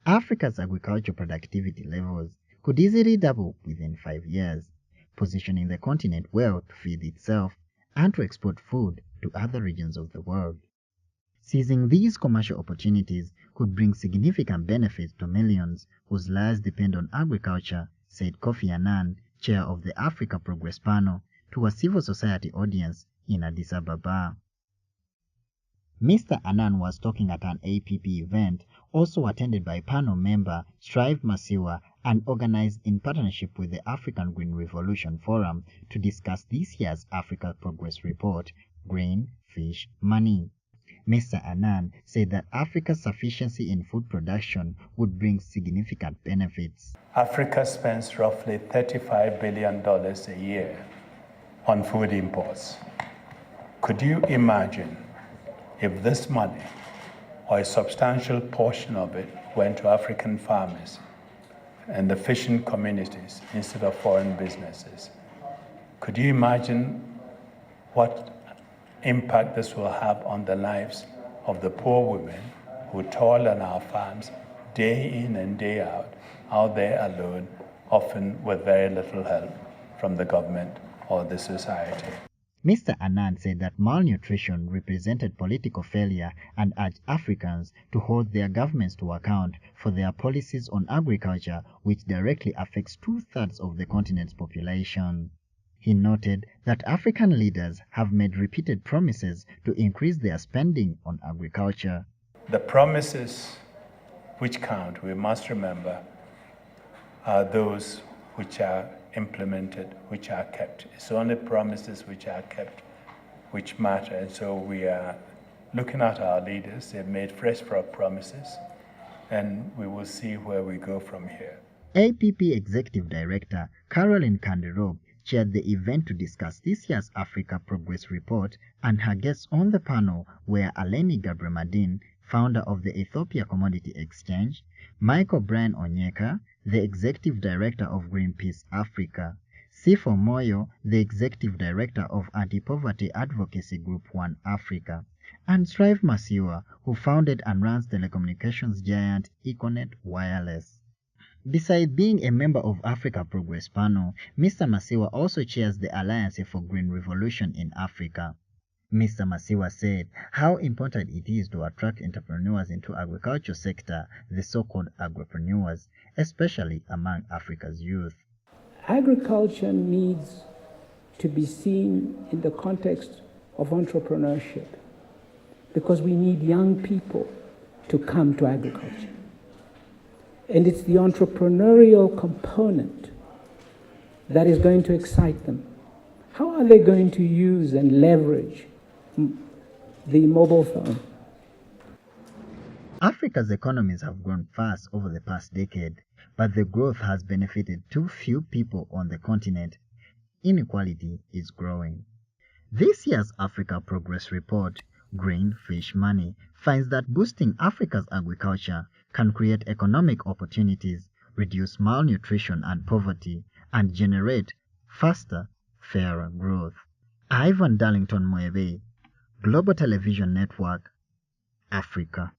Africa's agricultural productivity levels could easily double within 5 years, positioning the continent well to feed itself and to export food to other regions of the world. Seizing these commercial opportunities could bring significant benefits to millions whose lives depend on agriculture, said Kofi Annan, chair of the Africa Progress Panel, to a civil society audience in Addis Ababa. Mr. Annan was talking at an APP event, also attended by panel member Strive Masiwa and organized in partnership with the African Green Revolution Forum to discuss this year's Africa Progress Report, Grain, Fish, Money. Mr. Annan said that Africa's sufficiency in food production would bring significant benefits. Africa spends roughly $35 billion a year on food imports. Could you imagine if this money, or a substantial portion of it, went to African farmers and the fishing communities instead of foreign businesses? Could you imagine what impact this will have on the lives of the poor women who toil on our farms day in and day out there alone, often with very little help from the government or the society? Mr. Annan said that malnutrition represented political failure and urged Africans to hold their governments to account for their policies on agriculture, which directly affects 2/3 of the continent's population. He noted that African leaders have made repeated promises to increase their spending on agriculture. The promises which count, we must remember, are those which are implemented, which are kept. It's only promises which are kept which matter. And so we are looking at our leaders. They've made fresh promises, and we will see where we go from here. APP Executive Director Caroline Kanderob chaired the event to discuss this year's Africa Progress Report, and her guests on the panel were Aleni Gabremadin, founder of the Ethiopia Commodity Exchange, Michael Brian Onyeka, the Executive Director of Greenpeace Africa, Sifo Moyo, the Executive Director of Anti-Poverty Advocacy Group One Africa, and Strive Masiwa, who founded and runs telecommunications giant Econet Wireless. Besides being a member of Africa Progress Panel, Mr. Masiwa also chairs the Alliance for Green Revolution in Africa. Mr. Masiwa said how important it is to attract entrepreneurs into agriculture sector, the so-called agripreneurs, especially among Africa's youth. Agriculture needs to be seen in the context of entrepreneurship because we need young people to come to agriculture. And it's the entrepreneurial component that is going to excite them. How are they going to use and leverage the mobile phone? Africa's economies have grown fast over the past decade, but the growth has benefited too few people on the continent. Inequality is growing. This year's Africa Progress Report, Grain, Fish, Money, finds that boosting Africa's agriculture can create economic opportunities, reduce malnutrition and poverty, and generate faster, fairer growth. Ivan Darlington Moebe, Global Television Network, Africa.